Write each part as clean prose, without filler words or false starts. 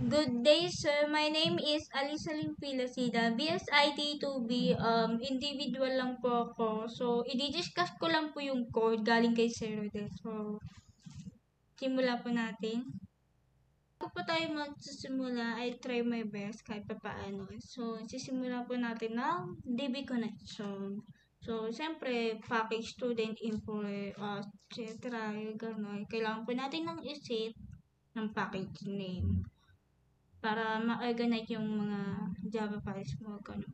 Good day, sir. My name is Alisa Limpilasida. BSIT 2B, individual lang po ako. So, i-discuss ko lang po yung code galing kay Sir Rodel. So, simula po natin. Bago po tayo magsisimula, I try my best kahit pa paano. So, sisimula po natin ng DB connection. So, siyempre, package student info, etc. Gano'n. Kailangan po natin ng isit ng package name para ma-organize yung mga Java files mo. Ganun.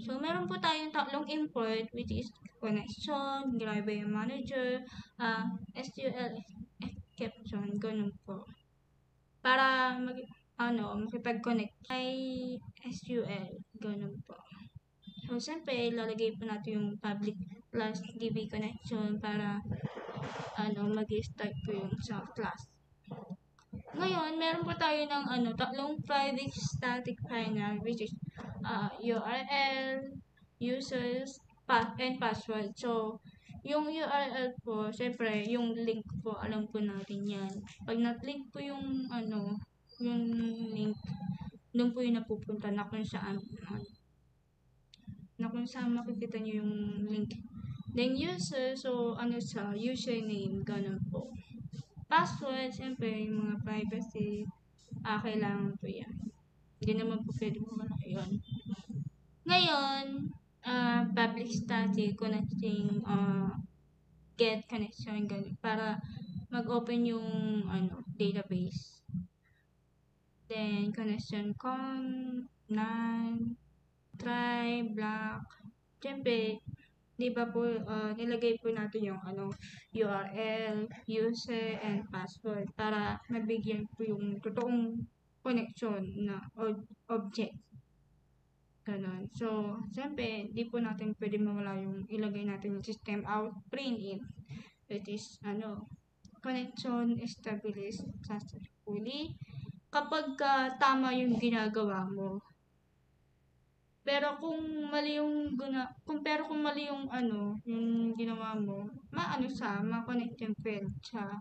So, meron po tayong tatlong import which is connection, driver manager, SQL exception, ganun po. Para makipag-connect ay SQL, ganun po. So, siyempre, lalagay po natin yung public plus DB connection para mag-start po yung sa class. Ngayon, meron po tayo ng tatlong private static final which is URL, users, and password. So, yung URL po, syempre, yung link po, alam po natin yan. Pag nat-link po yung yung link, doon po yung napupunta na kung saan, makikita nyo yung link. Then, user, so, sa username, ganun po. Password, siyempre, yung mga privacy, kailangan po yan. Hindi naman po pwede mo wala yun. Ngayon, public static connecting, get connection, ganun, para mag-open yung database. Then, connection none, try, block. Siyempre, di ba po, nilagay po natin yung URL, user, and password para mabigyan po yung totoong connection na object. Ganon. So, siyempre, di po natin pwede mawala yung ilagay natin yung system out, print in. It is, connection established successfully kapag tama yung ginagawa mo. Pero kung mali yung yung ginawa mo, ma-connect yung failed siya.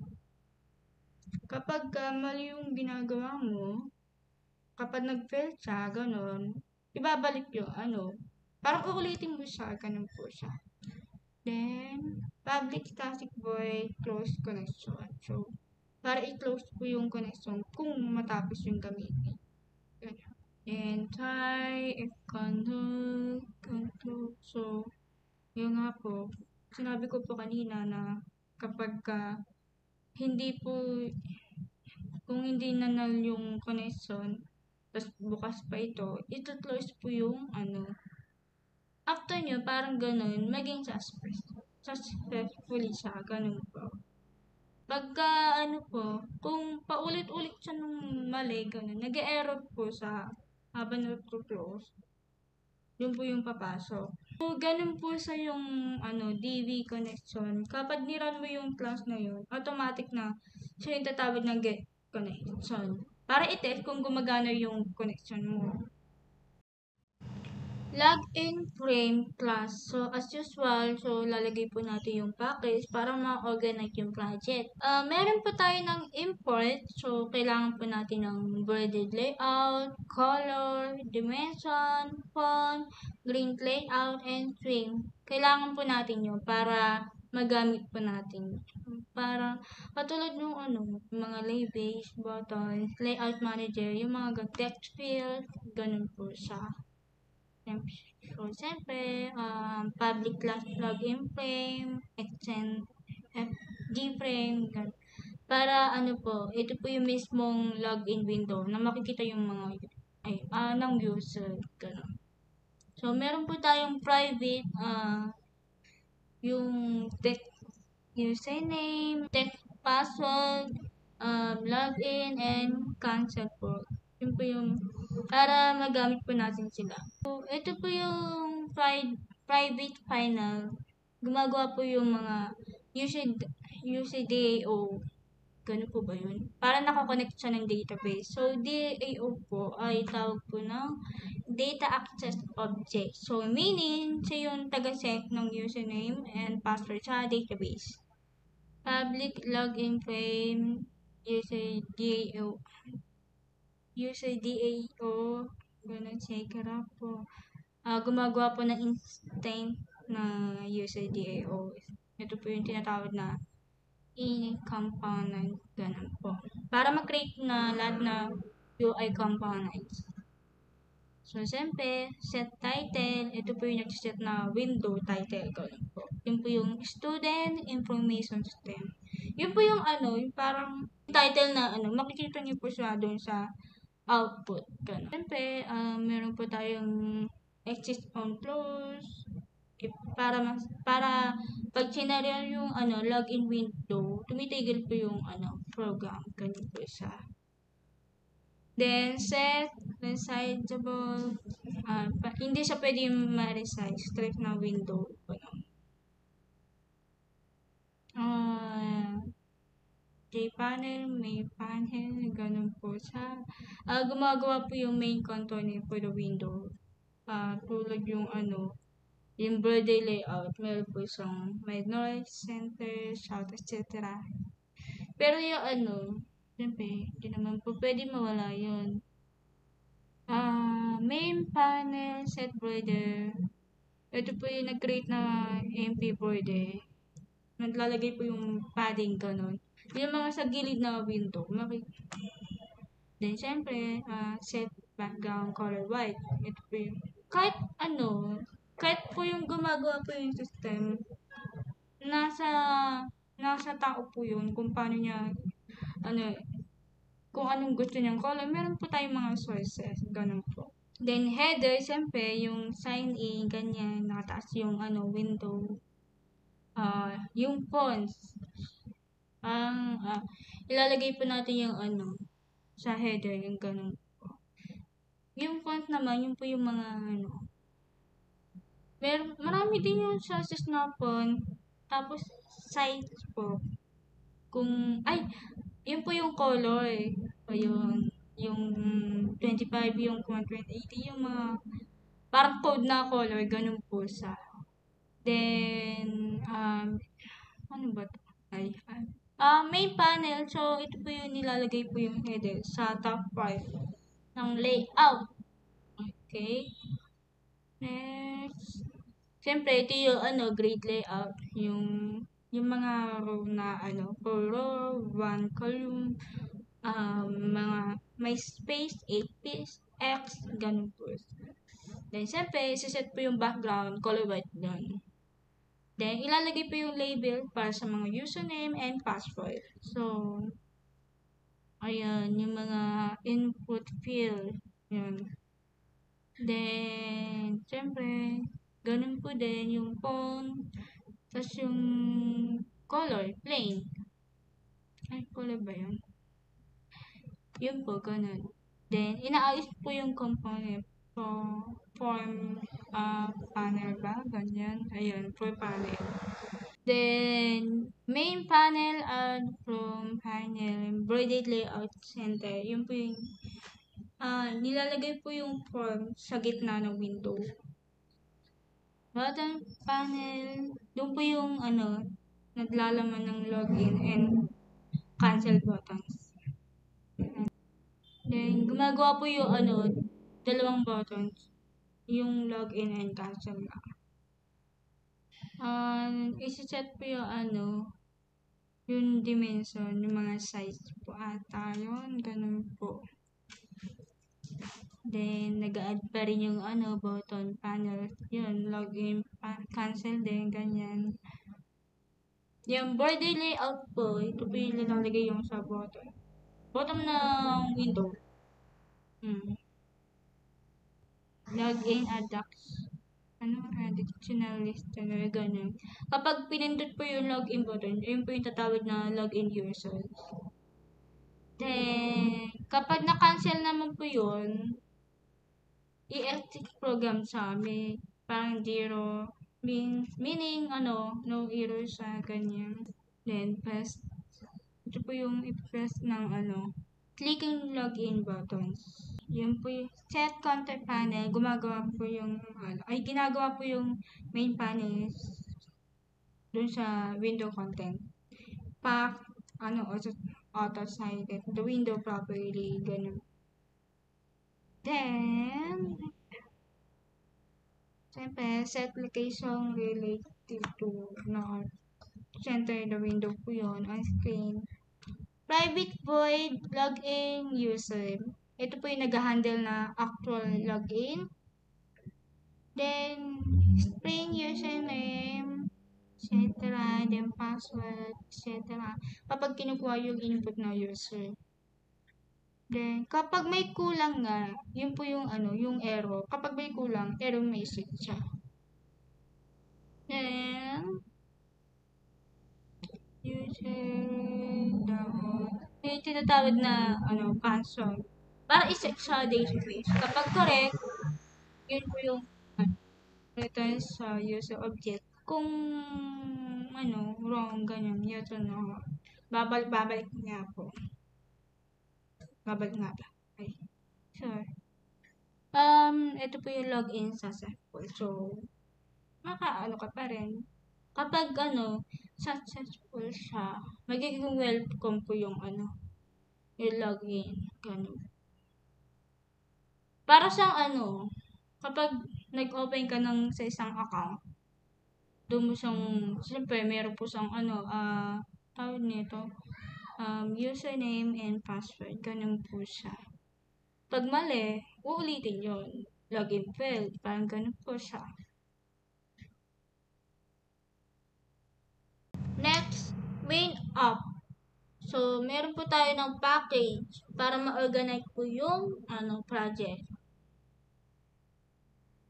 Kapag mali yung ginagawa mo, kapag nag-fail siya, ganon, ibabalik yung parang uulitin mo siya, ganun po siya. Then, public static void close connection. So, para i-close po yung connection kung matapos yung gamitin. Ganun. And try, if control. So, yun nga po, sinabi ko po kanina na kapag kung hindi na null yung connection, tapos bukas pa ito close po yung after nyo, parang ganun, maging successfully siya, ganun po. Pagka kung paulit-ulit siya nung mali, ganun, nag-error po sa habang nag-close, yun po yung papasok. So, ganun po sa yung DV connection. Kapag niran mo yung class na yun, automatic na siya yung tatawag ng get connection. Para i-test kung gumagana yung connection mo. Login frame class. So, as usual, lalagay po natin yung package para ma-organize yung project. Meron po tayo ng import. So, kailangan po natin ng worded layout, color, dimension, font, green layout, and string. Kailangan po natin yun para magamit po natin. Para katulad ng mga labels, buttons, layout manager, yung mga text field, ganun po siya. So, siyempre, public class login frame, extend FG frame, para ito po yung mismong login window na makikita yung mga ng user, gano'n. So, meron po tayong private, yung text username, text password, login, and cancel po. Yun po yung para magamit po natin sila. So, ito po yung private final. Gumagawa po yung mga UCDAO. Ganun po ba yun? Para nakakonect siya ng database. So, DAO po ay tawag po ng Data Access Object. So, meaning, siya yung taga-set ng username and password sa database. Public login frame, UCDAO. UCDAO, ganun, checker po. Gumagawa po ng instant na UCDAO. Ito po yung tinatawag na e-component, ganun po. Para mag-create na lahat na UI components. So, siyempre, set title. Ito po yung nag-set na window title. Ganun po. Yun po yung student information system. Yun po yung yung parang title na makikita niyo po siya doon sa output. Ganun. Siyempre, meron po tayong exist on close. Para pag sinaryan yung login window, tumitigil po yung program. Ganun po siya. Then, set resizable. Hindi siya pwede ma-resize. Straight na window. J-panel, main panel, ganun po siya. Gumagawa po yung main component for the window. Tulad yung yung birthday layout, meron po siyang may noise, center, shout, etc. Pero yung siyempre, hindi naman po pwede mawala yun. Main panel, set border. Ito po yung nag-create na MP border. Naglalagay po yung padding ganun. Yung mga sa gilid na window. Then, syempre, set background color white. Ito po yung, kahit po yung gumagawa po yung system, nasa tao po yun kung paano niya, kung anong gusto niyang color. Meron po tayong mga sources, ganun po. Then, header, syempre, yung sign in, ganyan, nakataas yung window. Yung fonts, ilalagay po natin yung sa header, yung ganun po. Yung font naman, yun po yung mga marami din yung sources na font. Tapos, size po. Yun po yung color. O yung 25, yung 180, yung mga parang code na color, ganun po siya. Then, ano ba ito? Main panel. So, ito po yung nilalagay po yung header sa top part ng layout. Okay. Next. Siyempre, ito yung grid layout. Yung mga row na per row, one column, mga may space, 8 piece, X, ganun po. Then, siyempre, isiset po yung background, color white doon. Then, ilalagay po yung label para sa mga username and password. So, ayan, yung mga input field. Yun. Then, syempre, ganun po din yung font. Tapos yung color, plain. Color ba yun? Yun po, ganun. Then, inaayos po yung component. So, form panel ba? Ganyan. Ayun, for panel. Then, main panel and from panel, embroidered layout center. Yun po yung nilalagay po yung form sa gitna ng window. Bottom panel, doon po yung naglalaman ng login and cancel buttons. Then, gumagawa po yung dalawang buttons. Yung login and cancel lang. Isi-set po yung dimension, yung mga size po ata yun, ganun po. Then, nag-add pa rin yung button panel, yun, login, cancel din, ganyan. Yung border layout po, ito po yung nilalagay yung sa bottom ng window. Login, adducts, additional list, ganun. Kapag pinindot po yung login button, yun po yung tatawag na login user. Then, kapag na-cancel naman po yun, i-exit program sa amin. Parang 0, meaning, no error sa ganyan. Then, ito po yung i-press ng clicking login buttons. Yun po yung set content panel, ginagawa po yung main panel dun sa window content. Auto-cited, the window properly, ganun. Then, siyempre, set location relative to no, center the window po yun on screen. Private void login user. Ito po yung nag-handle na actual login. Then, string username, etc. Then, password, etc. Kapag kinukuha yung input na user. Then, kapag may kulang nga, yun po yung yung error. Kapag may kulang, error message siya. Then, using yung tinatawag na password para i-set sa database. Kapag correct, yun po yung return sa user object. Kung wrong, ganyan, yes or no. Babalik nga po. Babalik nga ba? Okay. Sure. Ito po yung login sa SQL. So, ka pa rin. Kapag successful siya, magiging welcome po yung yung login. Ganun. Para siyang kapag nag-open ka sa isang account, doon mo siyang, siyempre, meron po siyang tawag nito, username and password. Ganun po siya. Pag mali, uulitin yun. Login failed. Parang ganun po siya. Next, main app. So, meron po tayo ng package para ma-organize po yung project.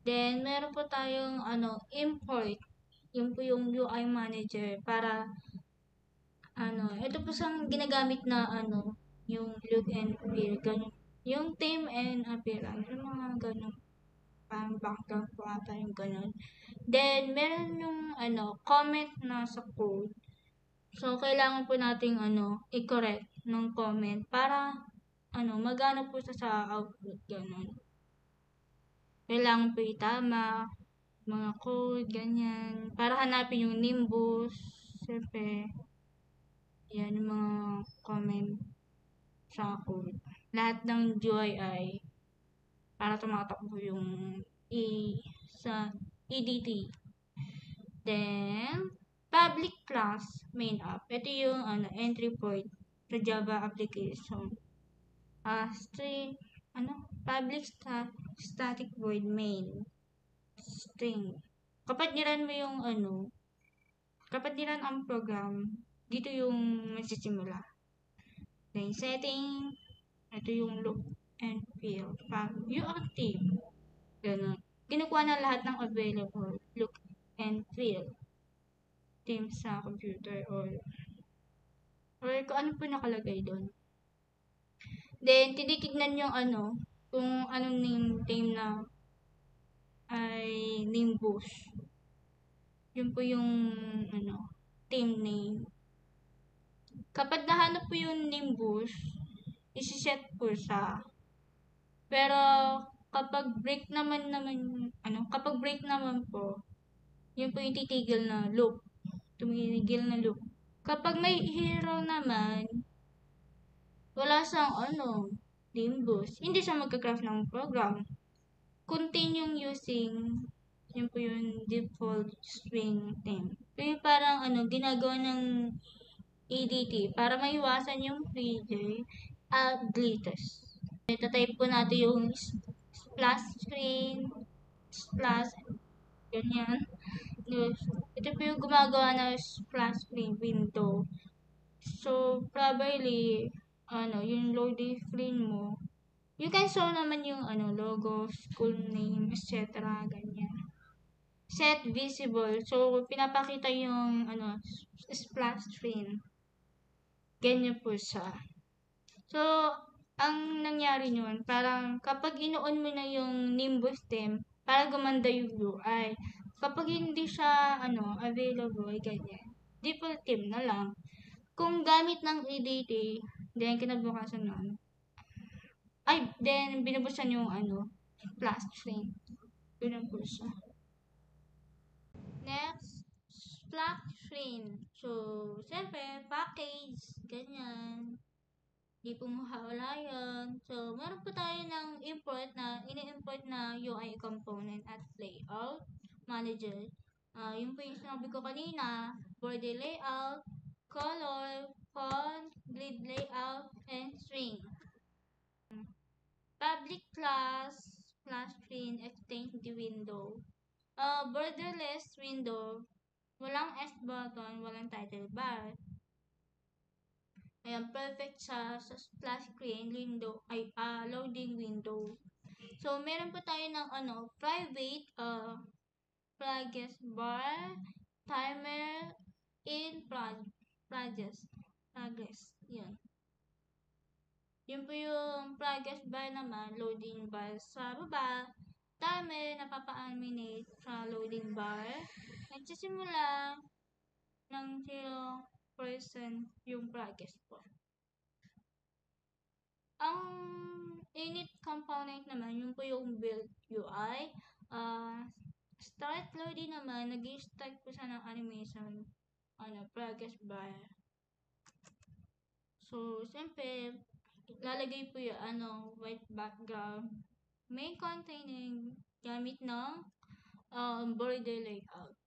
Then, meron po tayong import. Yun po yung UI manager para ito po siyang ginagamit na yung look and feel, ganun. Yung theme and appearance, yung mga ganun. Parang background po ata yung ganun. Then, meron yung comment na sa code. So, kailangan po nating i-correct ng comment para magana po sa output, ganun. Kailangan po itama, mga code, ganyan. Para hanapin yung nimbus, siyempre, yan yung mga comment sa code. Lahat ng GUI para tumatakbo yung sa EDT. Then, public class main app. Ito yung entry point sa Java application. String, public static void main string. Kapag niran mo yung kapag niran ang program, dito yung magsisimula. Then, setting, ito yung look and feel. View active. Ganun. Kinukuha na lahat ng available look and feel theme sa computer or kung ano po nakalagay doon. Then, tinitignan yung kung anong name theme na ay Nimbus. Yun po yung theme name. Kapag nahanap po yung Nimbus, isi-set po siya. Pero kapag break naman kapag break naman po, yun po yung titigil na loop. Tumigil na loop. Kapag may hero naman, wala siyang Nimbus. Hindi siya magka-craft ng program. Continue using yun po yung default string theme. Yung parang ginagawa ng EDT para maiwasan yung player glitches. Ito-type po natin yung splash screen, splash, ganyan. Ito po yung gumagawa ng splash screen window. So, probably, yung loading screen mo, you can show naman yung logo, school name, etc. Ganyan. Set visible. So, pinapakita yung splash screen. Ganyan po siya. So, ang nangyari nun, parang kapag inoon mo na yung Nimbus theme, para gumanda yung UI. Kapag hindi siya available, ganyan. Default theme na lang. Kung gamit ng EDT, then kinabukasan nun, then binubusan yung splash screen. Yun po siya. Next, splash screen. So, siyempre, package, ganyan. Di po mawala yun. So, meron po tayo ng ini-import na UI component at layout manager. Yun po yung sinabi ko kanina, border layout, color, font, grid layout, and string. Public class, splash screen, extend the window. Borderless window, walang S button, walang title bar. Ayan, perfect sa splash screen window, loading window. So, meron po tayo ng private, progress bar, timer, in progress. Yun. Yun po yung progress bar naman, loading bar sa baba, timer na papa-animate sa loading bar. Nagsisimula ng 0% yung progress po. Ang init component naman, yun po yung build UI. Start loading naman, nag-start po siya ng animation, progress bar. So, siyempre, lalagay po yung white background. May containing gamit ng border layout.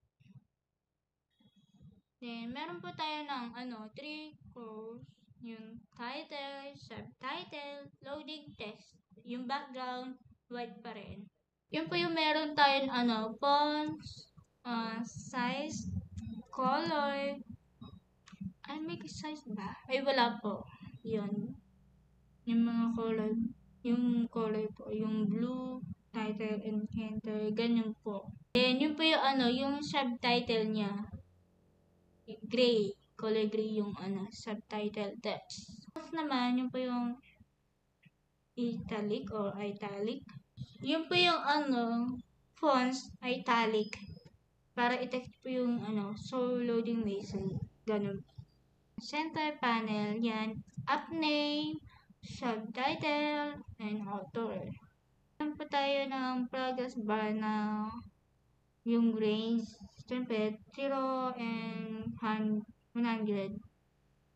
Then, meron po tayo ng 3 rows. Yung title, subtitle, loading text. Yung background, white pa rin. Yun po yung meron tayong fonts, size, color. Ay, may size ba? Ay, wala po. Yun. Yung mga color. Yung color po. Yung blue, title, and enter. Ganyan po. Then, yun po yung yung subtitle niya. Gray. Color gray yung subtitle text. Tapos naman, yun po yung italic or italic. Yun po yung fonts italic. Para i-text po yung so loading message. Ganun. Center panel, yan. App name, subtitle, and author. Meron po tayo ng progress bar na yung range, siyempre, 0 and 100.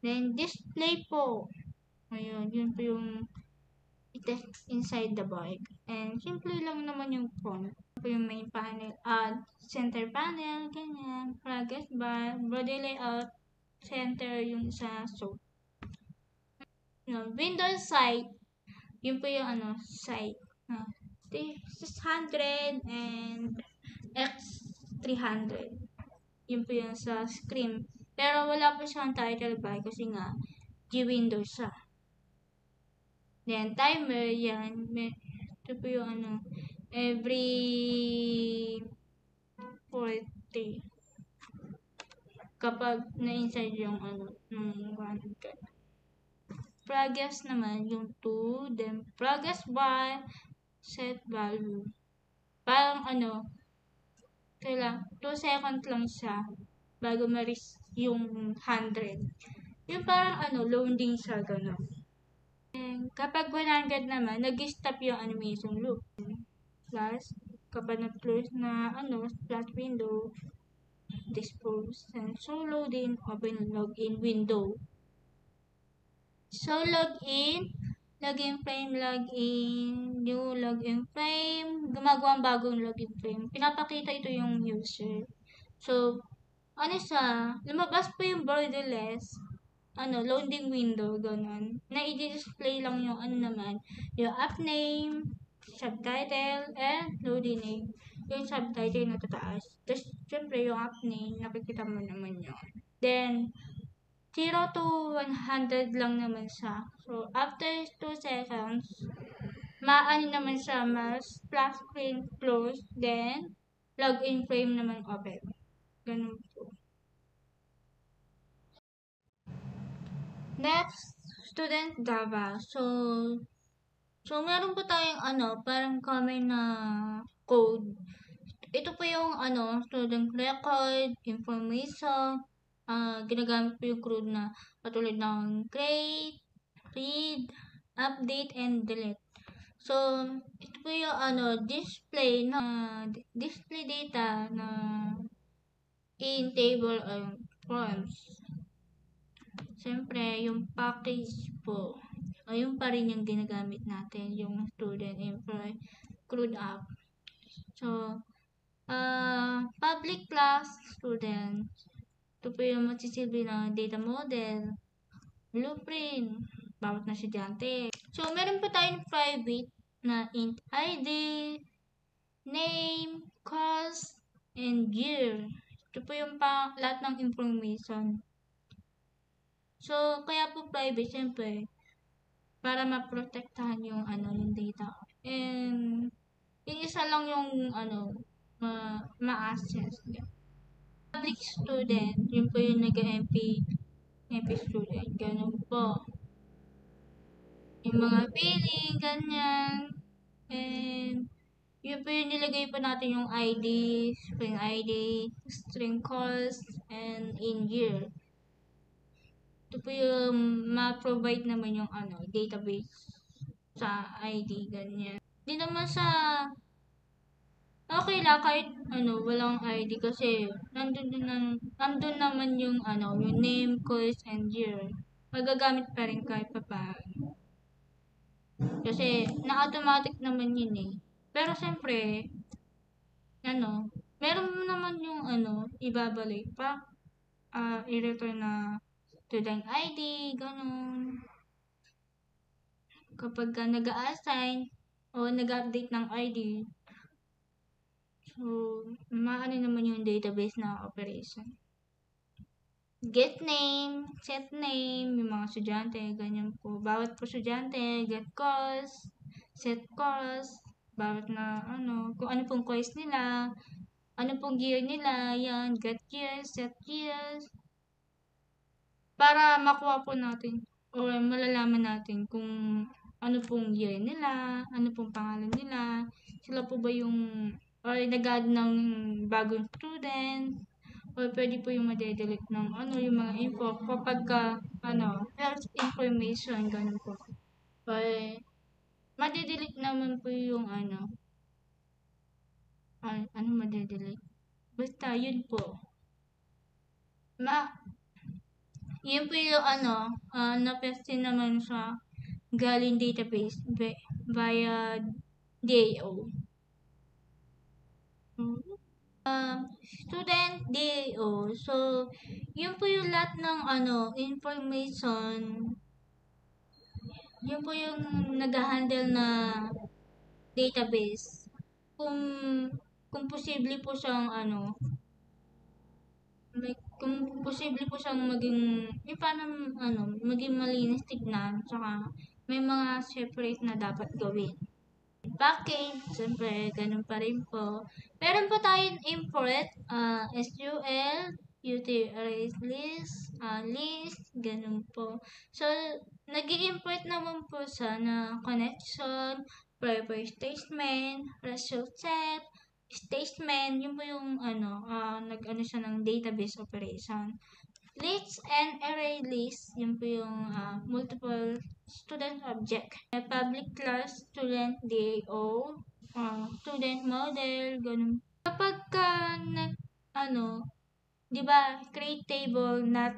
Then, display po. Ayun, yun po yung i-text inside the bar. And, simple lang naman yung font. Ito po yung main panel. Center panel, ganyan. Progress bar, body layout, center yung sa soap. Windows site, yun po yung site. 600 and X300. Yun po yung sa screen. Pero wala po siyang title bar kasi nga G-Windows siya. Then, timer, yan. Ito po yung every 40. Kapag na-inside yung ng 100. Progress naman, yung 2. Then, progress bar, set value. Parang kailang 2 seconds lang siya bago ma-reach yung 100. Yung parang loading siya, gano'n. And kapag 100 naman, nag-stop yung animation loop. Plus, kapag nag-close na splash window, dispose, and so loading, open login window. So, login frame, login, new login frame, gumagawa ang bagong login frame. Pinapakita ito yung user. So, siya, lumabas po yung borderless, loading window, ganun. Na i-display lang yung naman, yung app name, subtitle, and loading name. Yung subtitle na tataas. Tapos, syempre, yung app name, nakikita mo naman yun. Then, 0 to 100 lang naman siya. So, after 2 seconds, naman siya, splash screen close, then, login frame naman open. Ganun po. Next, student Java. So meron po tayong parang common na code. Ito po yung student record, information, ginagamit po yung code na katulad ng create, read, update, and delete. So, ito po yung display data na in table forms. Siyempre, yung package po. Yun pa rin yung ginagamit natin, yung student employee crude up. So, public class student. Ito po yung magsisilbi ng data model, blueprint, bawat na estudyante. So, meron po tayong private na int ID, name, cost, and year. Ito po yung lahat ng information. So, kaya po private, syempre, para maprotektahan yung yung data. And yung isa lang yung ma-access. Public student, yun po yung MP student, ganun po. Yung mga billing, ganyan. And yun po yung nilagay po natin yung ID, string ID, string calls, and in year. Ito po yung ma-provide naman yung database sa ID, ganyan. Di naman sa okay lang kahit walang ID kasi nandun naman yung yung name, course, and year. Magagamit pa rin kahit papaano. Kasi na-automatic naman yun eh. Pero siyempre, meron naman yung ibabalik pa, i-return na student ID, ganun. Kapag ka nag-a-assign o nag-update ng ID, so, maano naman yung database na operation. Get name, set name, yung mga estudyante, ganyan po. Bawat po estudyante, get course, set course, bawat na kung ano pong course nila, ano pong year nila, yan, get years, set years. Para makuha po natin, o malalaman natin kung ano pong year nila, ano pong pangalan nila, sila po ba yung or nag-add ng bagong student, or pwede po yung madedelete ng yung mga info kapag health information, ganun po. Or madedelete naman po yung madedelete. Basta yun po. Yun po yung na-paste naman sa galing database via DAO. Student DAO. So, yun po yung lahat ng information. Yun po yung nag-handle na database. Kung posible po siyang kung posible po siyang maging maging malinis tignan, tsaka may mga separate na dapat gawin. Package, siyempre, ganun pa rin po. Meron po tayong import, SQL, utility list, ganun po. So, nag-i-import naman po siya na connection, prepare statement, result set, statement, yun po yung nag-ano siya ng database operation. Lists and array list, yun po yung multiple student object. Public class, student DAO, student model, ganun. Kapag di ba, create table, not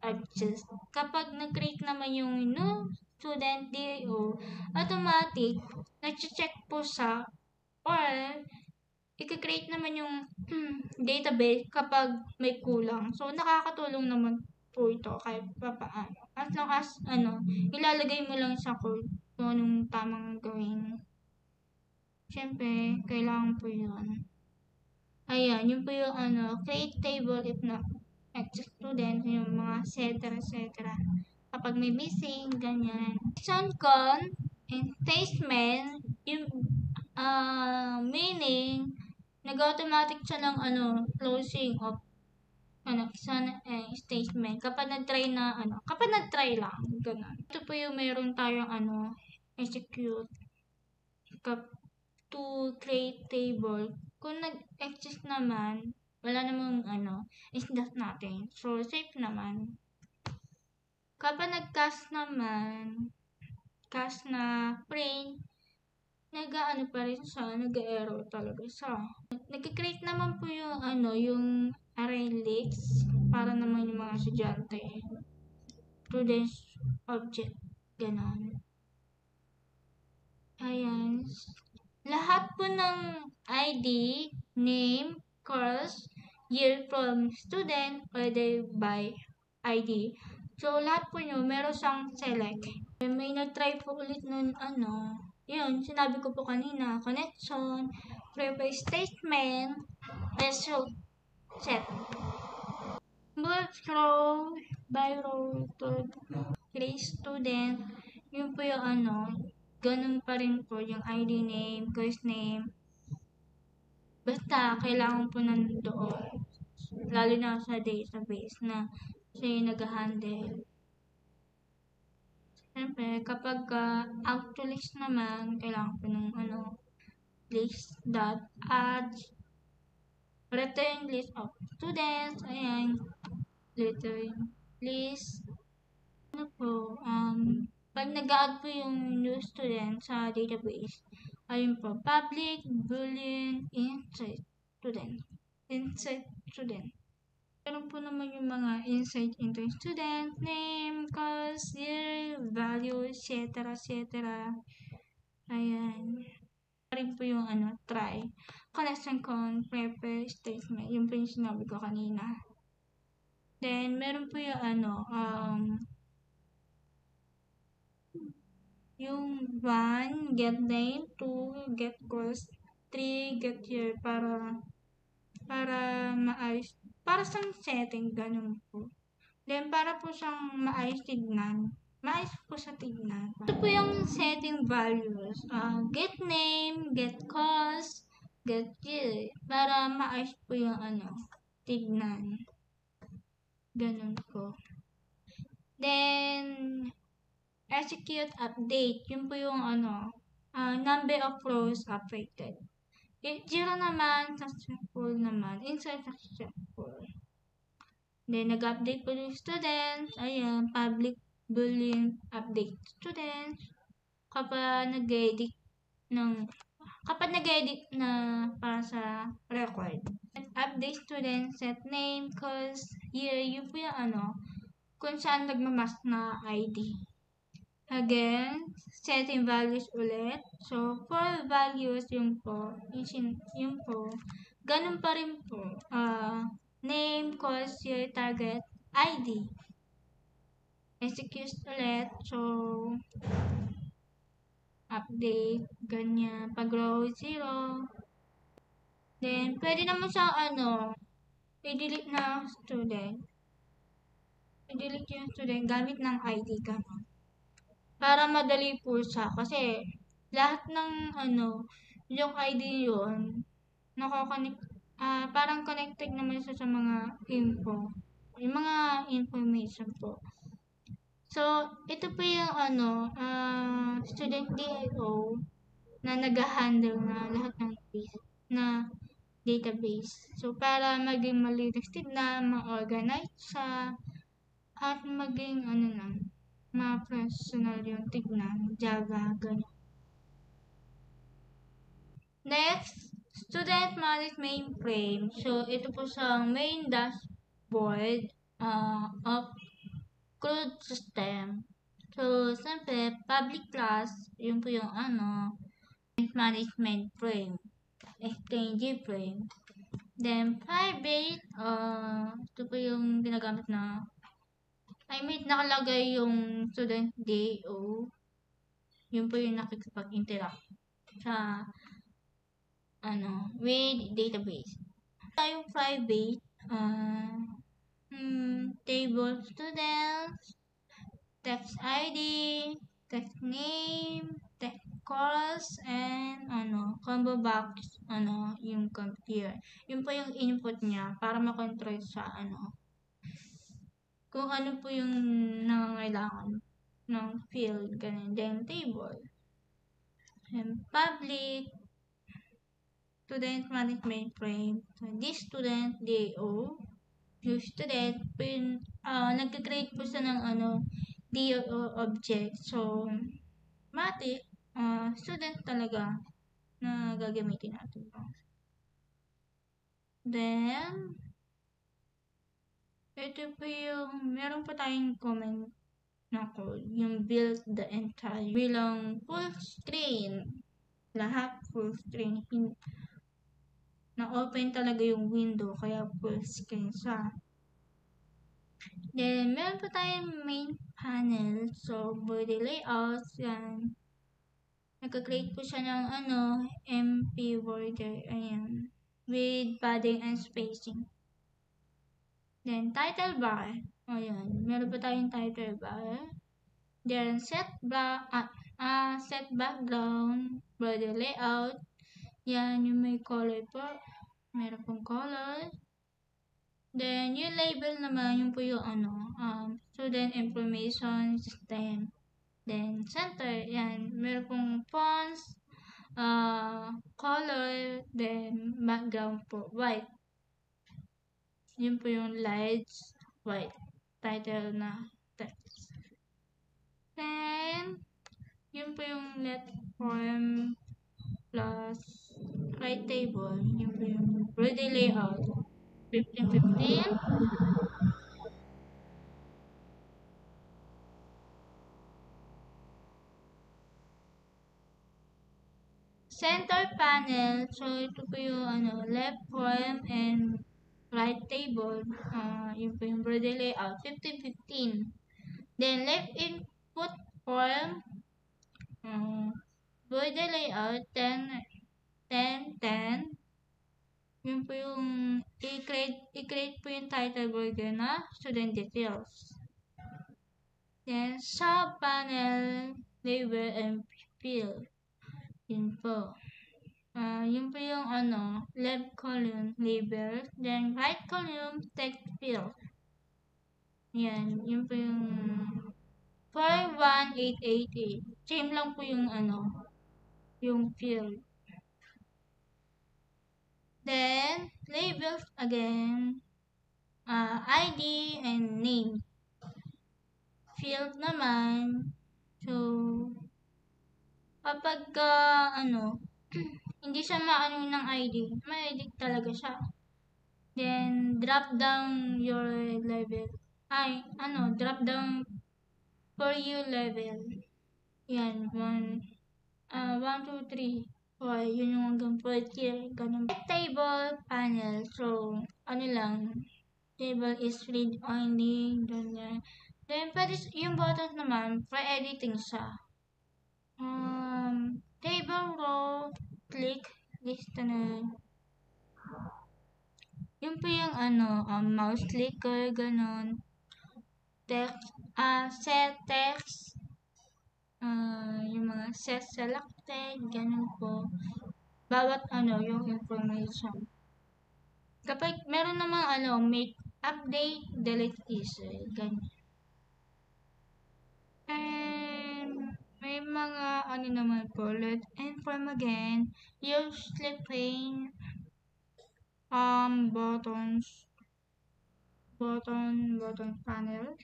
objects. Kapag nag-create naman yung student DAO, automatic, nag-check po siya, or i-create naman yung database kapag may kulang. So, nakakatulong naman po ito kahit papaano. As long as, ilalagay mo lang sa code kung anong tamang gawin. Siyempre, kailangan po yun. Ayan, yun po yung create table if not extra student, yung mga etc. Kapag may missing, ganyan. Con and statement, yung meaning, nag-automatic siya ng closing of statement kapag nag-try lang, ganun. Ito po yung meron tayong execute to create table. Kung nag-exist naman, wala namang is not natin. So, safe naman. Kapag nag-cast naman, cast na print, nag-ano pa rin siya, nag-error talaga siya. Nag-create naman po yung yung array list para naman yung mga estudyante. Students object. Ganon. Ayan. Lahat po ng ID, name, course, year from student, order by ID. So, lahat po nyo, meron siyang select. May nag-try po ulit nun, yun, sinabi ko po kanina, connection, preface statement, result set. Both row by row to place student, yun po yung ganun pa rin po yung ID name, course name. Basta, kailangan po nandoon. Lalo na sa database na siya yung nag-handle. Siyempre, kapag out to list naman, kailangan po ng list dot add return list of students. Ayan. Return list. Pag nag-add po yung new student sa database, ayun po, public, boolean, insert student. Insert student. Meron po naman yung mga insert into student, name, course, year, value, etc. etc. Ayan. Rin po yung try. Connection con, preface statement. Yun po yung sinabi ko kanina. Then, meron po yung yung 1, get name, 2, get course, 3, get year para maayos. Para sa setting, ganun po. Then, para po siyang maayos tignan. Maayos po sa tignan. Ito po yung setting values. Get name, get course, get year. Para maayos po yung tignan. Ganun po. Then, execute update. Yun po yung number of rows affected. 0 naman, successful naman. Insert successful. Then, nag-update po yung students. Ayan, public boolean update students. Kapag nag-edit na para sa record. Update student, set name, course, year, yun po yung kung saan nagmamas na ID. Again, setting values ulit. So, for values, yun po. Ganun pa rin po. Name, course, year, target, ID. Execute ulit. So, update, ganyan. Pag row 0. Then, pwede naman siya i-delete na student. I-delete yung student gamit ng ID ganun. Para madali po siya. Kasi, lahat ng yung ID yun, parang connected naman siya sa mga info. Yung mga information po. So, ito po yung student DIO na nag-handle na lahat ng database. So, para maging malinis na, ma-organize siya, at maging ma-personal yung tignan, Java, ganyan. Next, student management frame. So, ito po sa main dashboard of CRUD system. So, siyempre, public class, yun po yung management frame. Exchange frame. Then, private, ito po yung ginagamit na nakalagay yung student DO. Yun po yung nakikipag-interact sa with database. Yung private, table students, text ID, text name, text course, and combo box, yung computer. Yun po yung input niya para makontrol sa kung ano po yung nangangailangan ng field, ganun. Then, table. And public, student management frame. So, this student, DO, yung student, nag-create po siya ng DO object. So, matik, student talaga na gagamitin natin. Then, ito po yung, meron pa tayong comment na code, yung build the entire bilang full screen, lahat full screen, na-open talaga yung window, kaya full screen siya. Then, meron pa tayong main panel. So, body layout, yan. Nagka-create po siya ng MP border, ayan, with padding and spacing. Then, title bar, ayan, meron pa tayong title bar. Then, set background, border layout, yan, yung may color po. Meron pong color. Then, yung label naman, yung po yung student information system. Then, center, yan, meron pong fonts, color, then background po, white. Yun po yung lights, white. Title na text. Then, yun po yung left form plus right table. Yun po yung body layout. 1515. Center panel, so ito po yung left form and right table. Yun po yung body layout, 1515. Then left input form, body layout, 1010. Yun po yung i-create po yung title border na student details. Then sub panel, label and fill. Yun po. Yun po yung left column, label, then right column, text field. Yan, yun po yung 41888. Same lang po yung yung field. Then, labels again, ID and name. Field naman, so, kapag hindi siya maano ng ID, may ID talaga siya. Then, drop down your level. Drop down for you level. Yan, 1, 2, 3, 4, yun yung hanggang 4 year, ganun. Table panel, so, table is read only, ganyan. Then, pwede, yung buttons naman, for editing siya. Table row, click, list na. Yun po yung mouse clicker, ganun. Text, set text, yung mga set selected, ganun po. Bawat yung information. Kapag meron namang make, update, delete easy, ganyan. And may mga naman po, let inform again, use slip pane, button panel.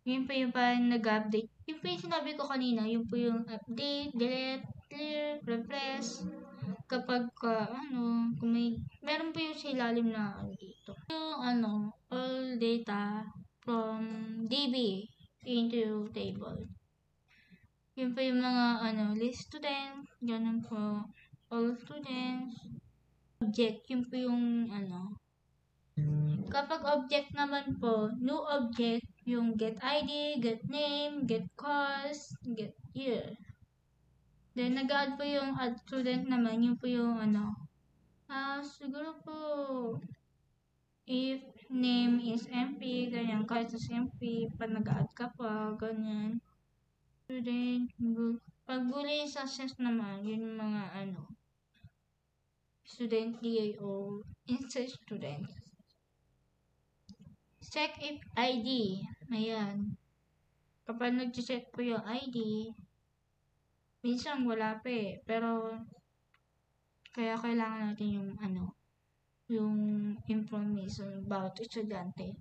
Yun po yung parang nag-update. Yun po yung sinabi ko kanina, yun po yung update, delete, clear, refresh. Kapag kung meron po yung sa ilalim na dito. Yung all data from DB into table. Yun po yung mga list student, ganun po, all students. Object, yun po yung kapag object naman po, new object, yung get ID, get name, get course, get year. Then, nag-add po yung add student naman, yun po yung siguro po, if name is MP, ganyan, course is MP, pag nag-add ka pa, ganyan. Student, pag bullying success naman, yun yung mga student DAO, insert student. Check if ID. Ayan. Kapag nag-check po yung ID, minsan wala pa eh. Pero, kaya kailangan natin yung yung information about estudyante.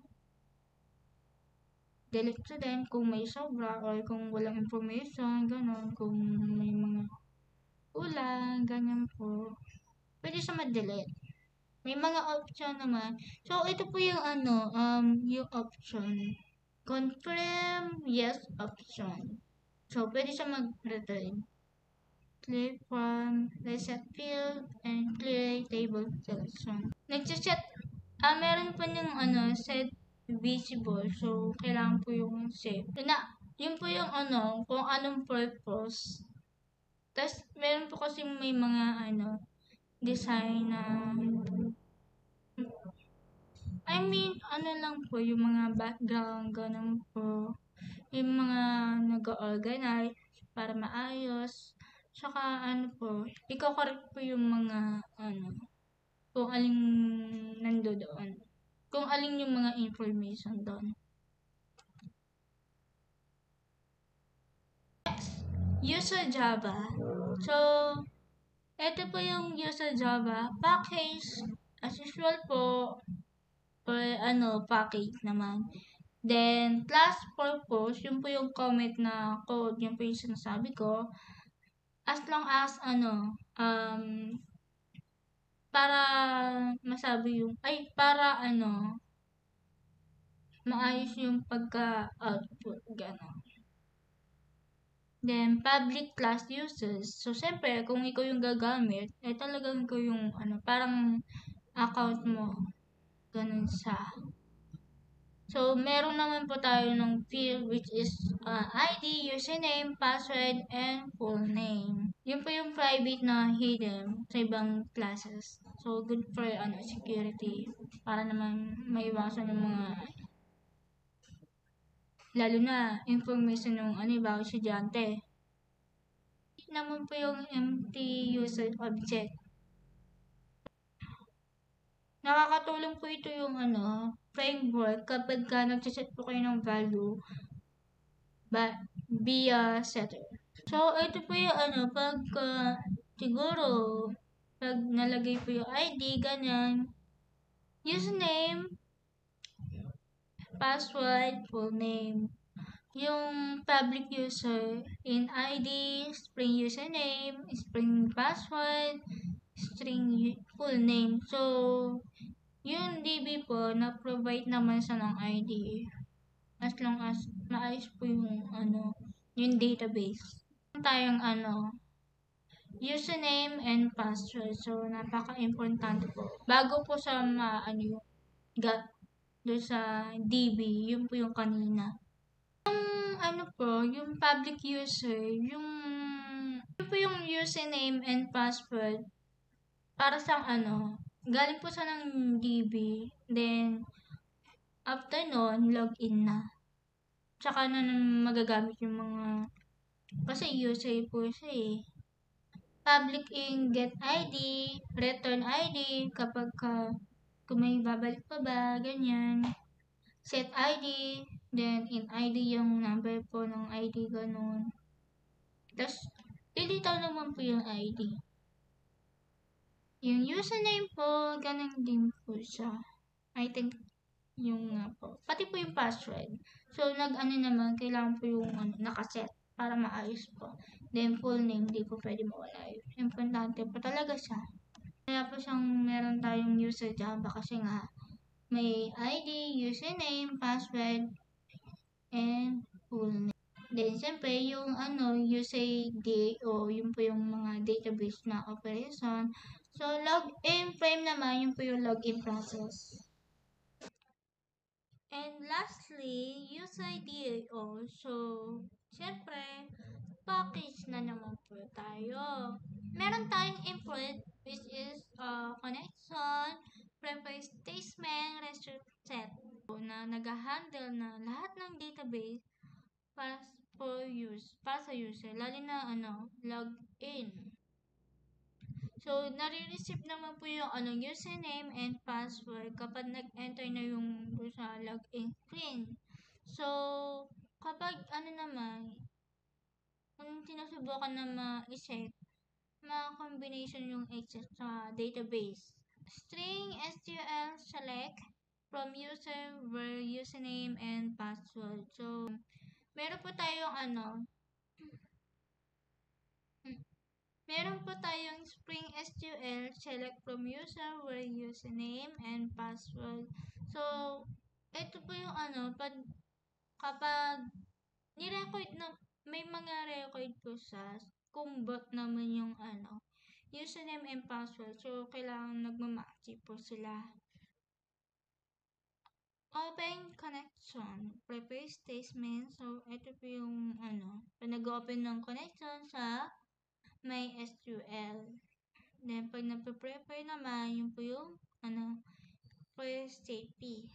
Delete student kung may sobra or kung walang information, gano'n. Kung may mga kulang, ganyan po. Pwede siya ma-delete. May mga option naman. So, ito po yung yung option. confirm yes option. So, pwede siya mag-return. Clear form, reset field, and clear table selection. Nag-set, meron pa ng set visible. So, kailangan po yung save. Yun po yung kung anong purpose. Tapos, meron po kasi may mga design na lang po, yung mga background, ganun po. Yung mga nag-organize para maayos. Tsaka po, iko-correct po yung mga kung aling nandoon. Kung alin yung mga information doon. Next, user Java. So, ito po yung user Java package. As usual po, or package naman. Then, class purpose, yun po yung comment na code, yun po yung sinasabi ko. As long as, para masabi yung, para maayos yung pagka-output, gano'n. Then, public class users. So, siyempre, kung ikaw yung gagamit, talagang ikaw yung, parang account mo. Ganun siya. So, meron naman po tayo ng field which is ID, username, password, and full name. Yun po yung private na hidden sa ibang classes. So, good for security. Para naman maiwasan yung mga lalo na information ng bawat estudyante. Naman po yung empty user object. Nakakatulong po ito yung framework kapag nag-set po kayo ng value via setter. So, ito po yung pag siguro, pag nalagay po yung ID, ganyan, username, password, full name. Yung public user in ID, string username, string password, string full name. So, yung DB po, na-provide naman siya ng ID. As long as maayos po yung database. Tayong username and password. So, napaka-importante po. Bago po sa doon sa DB, yun po yung kanina. Yung public user, yun po yung username and password para sa galing po sa ng DB, then after nun, login na. Tsaka na magagamit yung mga, kasi user po siya Public in get ID, return ID, kapag kung may babalik pa ba, ganyan. Set ID, then in ID yung number po ng ID, ganun. Tapos, lilitaw naman po yung ID. Yung username po, ganun din po siya. I think, yung po. Pati po yung password. So, naman, kailangan po yung nakaset para maayos po. Then, full name, di po pwede mawala yun. Importante po talaga siya. Kaya po siyang meron tayong user Java kasi nga, may ID, username, password, and full name. Then, siyempre, yung USAD o yun po yung mga database na operation. So, login frame naman, yun po yung login process. And lastly, USIDAO. So, siyempre, package na naman po tayo. Meron tayong input, which is connection, preferred statement, restrict set na nag-handle na lahat ng database para sa user, lalo na login. So, nare-receive naman po yung username and password kapag nag-enter na yung sa login screen. So, kapag naman, kung sinusubukan na ma-set, ma-combination yung access sa database. String SQL select from user where username and password. So, meron po tayong meron po tayong Spring SQL select from user where username and password. So, ito po yung pag Kapag ni-record na, may mga record po siya kung bot naman yung username and password. So, kailangan nagmamatch po sila. Open connection, prepare statement. So, ito po yung nag-open ng connection sa MySQL. Then, pag nagpe-prepare naman, yun po yung first JP.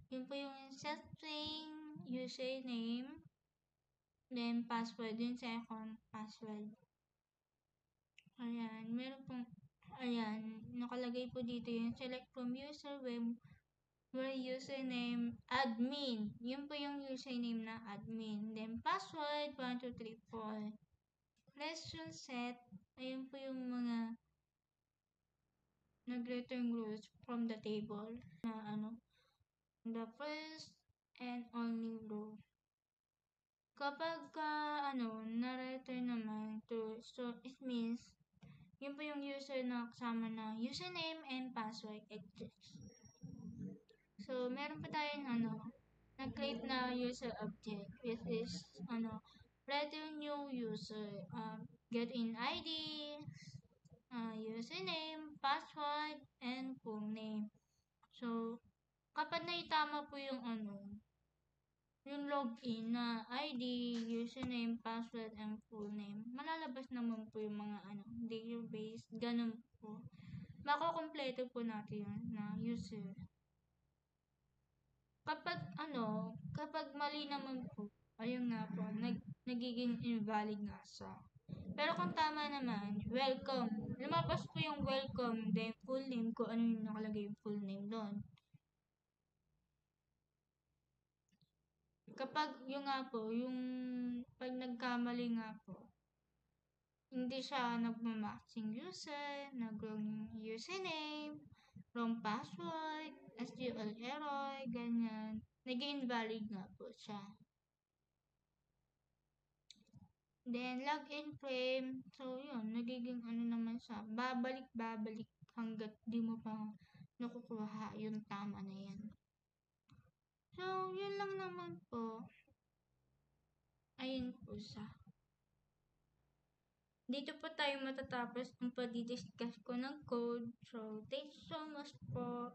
Yun po yung setting, username, then password, yung second password. Ayan, meron pong, ayan, nakalagay po dito yung select from user where username admin. Yun po yung username na admin. Then password 1, 2, 3, 4. Question set, ayun po yung mga nag-return rules from the table na the first and only row. Kapag na-return naman so it means yun po yung user na kasama na username and password exists. So, meron pa tayong na-create na user object which is return new user, get in ID, username, password, and full name. So, kapag naitama po yung yung login na ID, username, password, and full name, malalabas naman po yung mga database, ganun po. Makukompleto po natin yun na user. Kapag mali naman po, ayun nga po, nagiging invalid nga siya. Pero kung tama naman, welcome. Lumabas po yung welcome, then full name ko, ano yung nakalagay yung full name doon. Kapag yung nga po, yung pag nagkamali nga po, hindi siya nagmamatching user, nag-wrong username, wrong password, SQL error, ganyan. Nag-invalid nga po siya. Then, login frame. So, yun, nagiging naman siya. Babalik hanggat di mo pa nakukuha yung tama na yan. So, yun lang naman po. Ayun po siya. Dito po tayo matatapos ang pag-discuss ko ng code. So, thanks so much po.